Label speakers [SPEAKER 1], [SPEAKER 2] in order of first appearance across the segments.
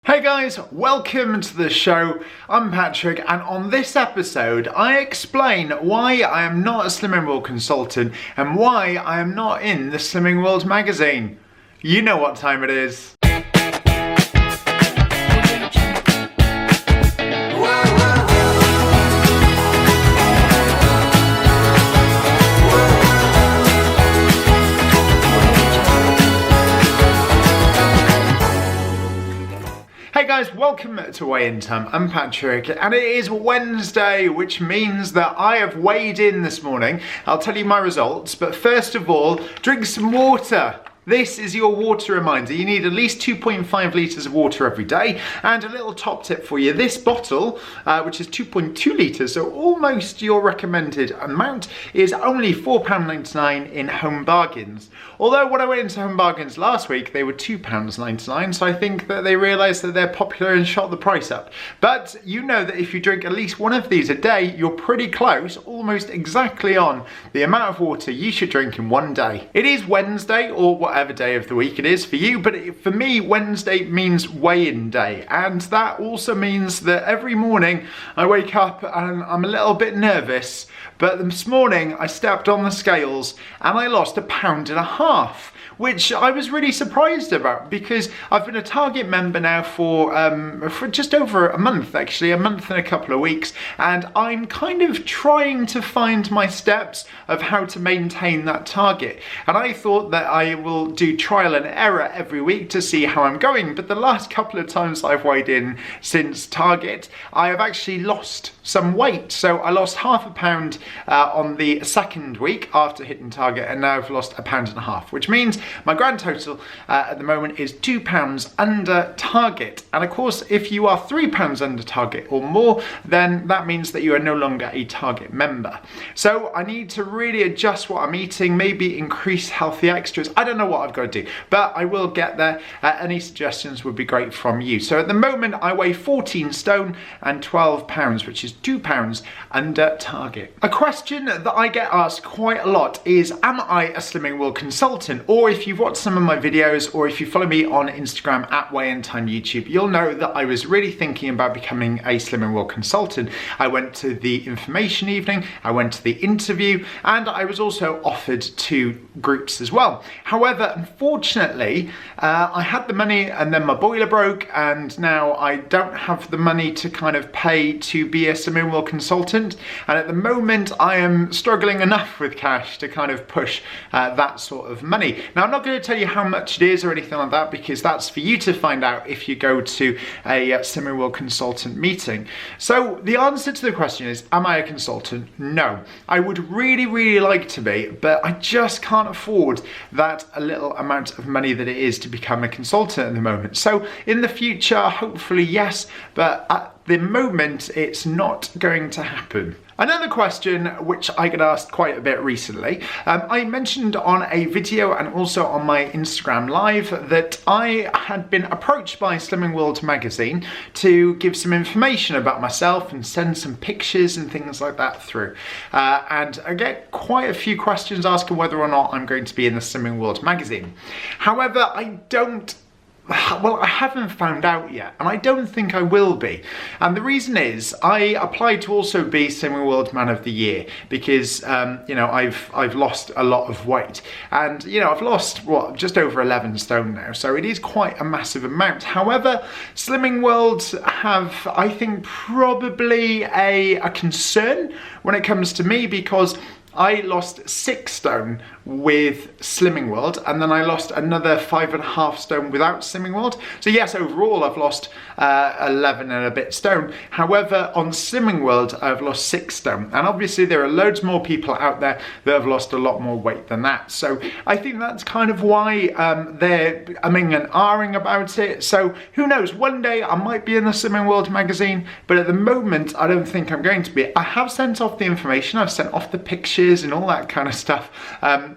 [SPEAKER 1] Hey guys, welcome to the show. I'm Patrick, and on this episode I explain why I am not a Slimming World consultant and why I am not in the Slimming World magazine. You know what time it is. Hey guys, welcome to Weighintime. I'm Patrick, and it is Wednesday, which means that I have weighed in this morning. I'll tell you my results, but first of all, drink some water. This is your water reminder. You need at least 2.5 litres of water every day. And a little top tip for you. This bottle, which is 2.2 litres, so almost your recommended amount, is only £4.99 in Home Bargains. Although when I went into Home Bargains last week, they were £2.99, so I think that they realised that they're popular and shot the price up. But you know that if you drink at least one of these a day, you're pretty close, almost exactly on the amount of water you should drink in one day. It is Wednesday, or whatever day of the week it is for you, but for me Wednesday means weigh-in day, and that also means that every morning I wake up and I'm a little bit nervous, but this morning I stepped on the scales and I lost 1.5 pounds, which I was really surprised about because I've been a Target member now for just over a month, actually, a month and a couple of weeks, and I'm kind of trying to find my steps of how to maintain that target. And I thought that I will do trial and error every week to see how I'm going, but the last couple of times I've weighed in since Target, I have actually lost some weight. So I lost 0.5 pound on the second week after hitting Target, and now I've lost 1.5 pounds, which means my grand total at the moment is £2 under target. And of course, if you are £3 under target or more, then that means that you are no longer a Target member. So I need to really adjust what I'm eating, maybe increase healthy extras. I don't know what I've got to do, but I will get there. Any suggestions would be great from you. So at the moment, I weigh 14 stone and 12 pounds, which is £2 under target. A question that I get asked quite a lot is, am I a Slimming World consultant? Or if you've watched some of my videos, or if you follow me on Instagram at Weighintime YouTube, you'll know that I was really thinking about becoming a Slimming World consultant. I went to the information evening, I went to the interview, and I was also offered 2 groups as well. However, unfortunately, I had the money and then my boiler broke, and now I don't have the money to kind of pay to be a Slimming World consultant. And at the moment, I am struggling enough with cash to kind of push that sort of money. Now, I'm not going to tell you how much it is or anything like that, because that's for you to find out if you go to a Slimming World consultant meeting. So the answer to the question is, am I a consultant? No. I would really, really like to be, but I just can't afford that a little amount of money that it is to become a consultant at the moment. So in the future, hopefully yes, but at the moment it's not going to happen. Another question which I get asked quite a bit recently, I mentioned on a video and also on my Instagram live that I had been approached by Slimming World magazine to give some information about myself and send some pictures and things like that through. And I get quite a few questions asking whether or not I'm going to be in the Slimming World magazine. However, I haven't found out yet, and I don't think I will be. And the reason is, I applied to also be Slimming World Man of the Year because, you know, I've lost a lot of weight. And, you know, I've lost, just over 11 stone now, so it is quite a massive amount. However, Slimming World have, I think, probably a concern when it comes to me, because I lost 6 stone with Slimming World, and then I lost another 5.5 stone without Slimming World. So yes, overall I've lost 11 and a bit stone. However, on Slimming World I've lost 6 stone, and obviously there are loads more people out there that have lost a lot more weight than that. So I think that's kind of why they're umming and ahhing about it. So who knows, one day I might be in the Slimming World magazine, but at the moment I don't think I'm going to be. I have sent off the information, I've sent off the pictures and all that kind of stuff.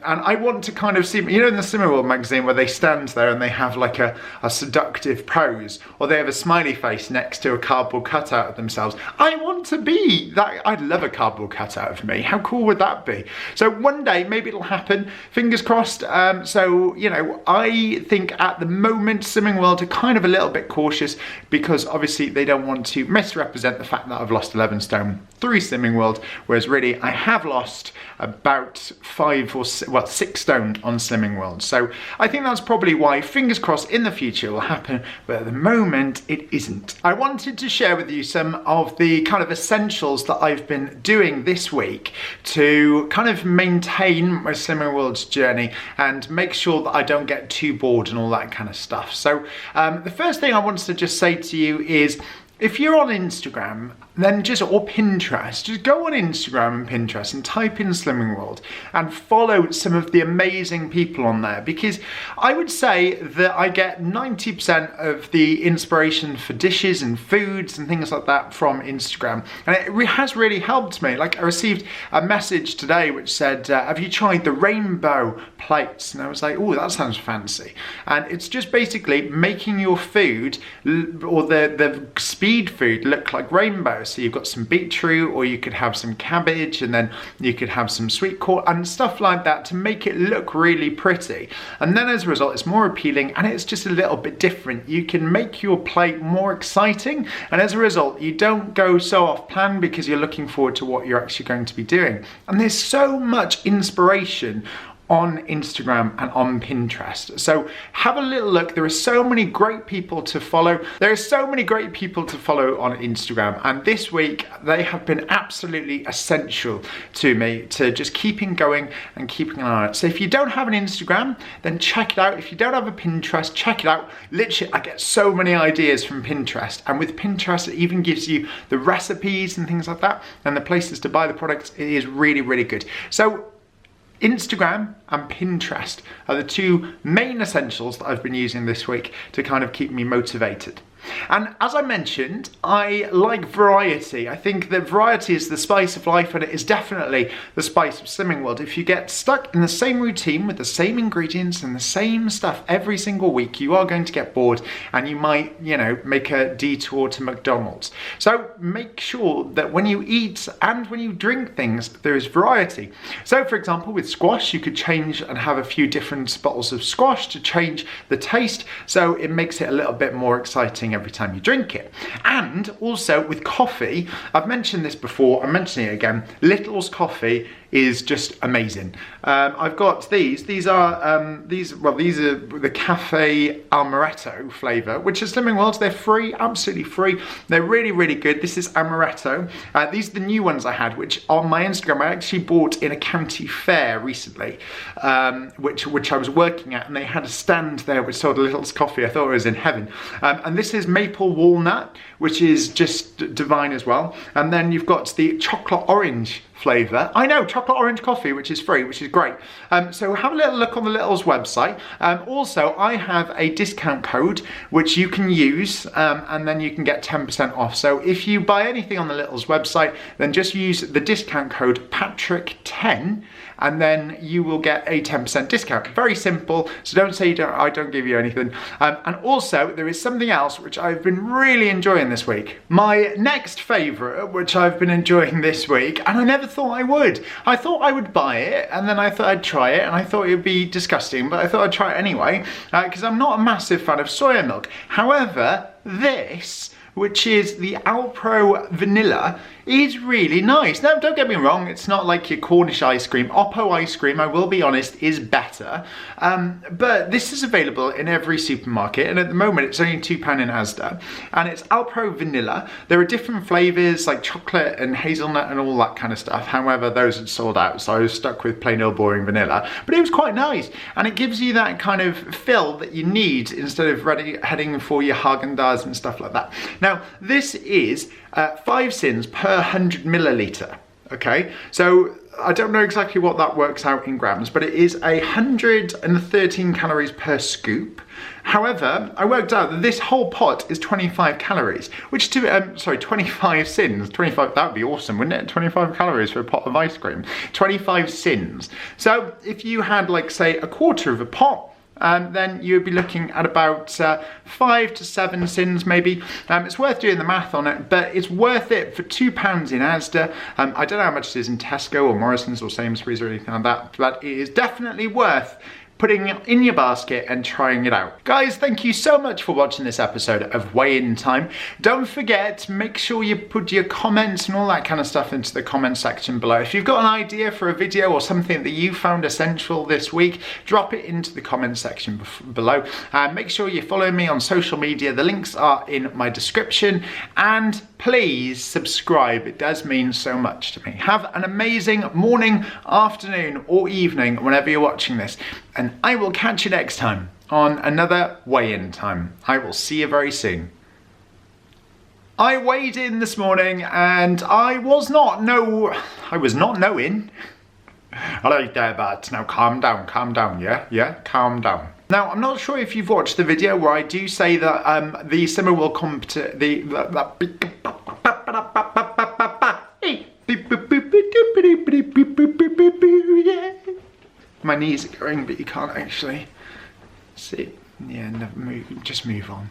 [SPEAKER 1] And I want to kind of see, you know, in the Slimming World magazine where they stand there and they have like a seductive pose, or they have a smiley face next to a cardboard cutout of themselves. I want to be that. I'd love a cardboard cutout of me. How cool would that be? So one day, maybe it'll happen. Fingers crossed. So, you know, I think at the moment, Slimming World are kind of a little bit cautious because obviously they don't want to misrepresent the fact that I've lost 11 stone through Slimming World, whereas really I have lost about 6 stone on Slimming World. So I think that's probably why, fingers crossed, in the future it will happen, but at the moment it isn't. I wanted to share with you some of the kind of essentials that I've been doing this week to kind of maintain my Slimming World's journey and make sure that I don't get too bored and all that kind of stuff. So the first thing I wanted to just say to you is, if you're on Instagram, then or Pinterest, just go on Instagram and Pinterest and type in Slimming World and follow some of the amazing people on there, because I would say that I get 90% of the inspiration for dishes and foods and things like that from Instagram, and it has really helped me. Like, I received a message today which said, have you tried the rainbow plates? And I was like, oh, that sounds fancy. And it's just basically making your food or the speed food look like rainbows. So you've got some beetroot, or you could have some cabbage, and then you could have some sweet corn and stuff like that to make it look really pretty. And then as a result, it's more appealing and it's just a little bit different. You can make your plate more exciting, and as a result, you don't go so off plan because you're looking forward to what you're actually going to be doing. And there's so much inspiration on Instagram and on Pinterest. So have a little look. There are so many great people to follow. There are so many great people to follow on Instagram, and this week they have been absolutely essential to me to just keeping going and keeping an eye on it. So if you don't have an Instagram, then check it out. If you don't have a Pinterest, check it out. Literally, I get so many ideas from Pinterest, and with Pinterest it even gives you the recipes and things like that and the places to buy the products. It is really, really good. So Instagram and Pinterest are the two main essentials that I've been using this week to kind of keep me motivated. And as I mentioned, I like variety. I think that variety is the spice of life, and it is definitely the spice of Slimming World. If you get stuck in the same routine with the same ingredients and the same stuff every single week, you are going to get bored, and you might, you know, make a detour to McDonald's. So make sure that when you eat and when you drink things, there is variety. So for example, with squash, you could change and have a few different bottles of squash to change the taste, so it makes it a little bit more exciting every time you drink it. And also with coffee, I've mentioned this before, I'm mentioning it again, Little's coffee is just amazing. I've got these are the Cafe Amaretto flavour, which is Slimming Worlds. They're free, absolutely free. They're really, really good. This is Amaretto. These are the new ones I had, which on my Instagram I actually bought in a county fair recently, which I was working at, and they had a stand there which sold Little's coffee. I thought I was in heaven. And this is maple walnut, which is just divine as well. And then you've got the chocolate orange flavour. I know, chocolate orange coffee, which is free, which is great. So have a little look on the Little's website. Also, I have a discount code which you can use, and then you can get 10% off. So if you buy anything on the Little's website, then just use the discount code Patrick10, and then you will get a 10% discount. Very simple, so don't say I don't give you anything. And also, there is something else which I've been really enjoying this week. My next favourite, which I've been enjoying this week, and I never thought I would. I thought I would buy it, and then I thought I'd try it, and I thought it would be disgusting, but I thought I'd try it anyway, because I'm not a massive fan of soya milk. However, this, which is the Alpro Vanilla, is really nice. Now, don't get me wrong, it's not like your Cornish ice cream. Oppo ice cream, I will be honest, is better. But this is available in every supermarket, and at the moment it's only £2 in Asda. And it's Alpro Vanilla. There are different flavours like chocolate and hazelnut and all that kind of stuff. However, those had sold out, so I was stuck with plain old boring vanilla. But it was quite nice, and it gives you that kind of fill that you need instead of heading for your Haagen-Dazs and stuff like that. Now, this is 5 sins per 100 milliliter. Okay, so I don't know exactly what that works out in grams, but it is 113 calories per scoop. However, I worked out that this whole pot is 25 calories, which 25 sins. 25, that would be awesome, wouldn't it? 25 calories for a pot of ice cream. 25 sins. So if you had, like, say, a quarter of a pot, then you'd be looking at about 5 to 7 sins maybe. It's worth doing the math on it, but it's worth it for £2 in Asda. I don't know how much it is in Tesco or Morrison's or Sainsbury's or anything like that, but it is definitely worth putting it in your basket and trying it out. Guys, thank you so much for watching this episode of Weigh In Time. Don't forget, make sure you put your comments and all that kind of stuff into the comment section below. If you've got an idea for a video or something that you found essential this week, drop it into the comment section below. Make sure you follow me on social media. The links are in my description, and please subscribe. It does mean so much to me. Have an amazing morning, afternoon, or evening whenever you're watching this. And I will catch you next time on another Weigh In Time. I will see you very soon. I weighed in this morning and I was not knowing. Alright there, but now calm down, yeah, calm down. Now, I'm not sure if you've watched the video where I do say that the simmer will come to the my knees are going, but you can't actually see. Yeah, never move. Just move on.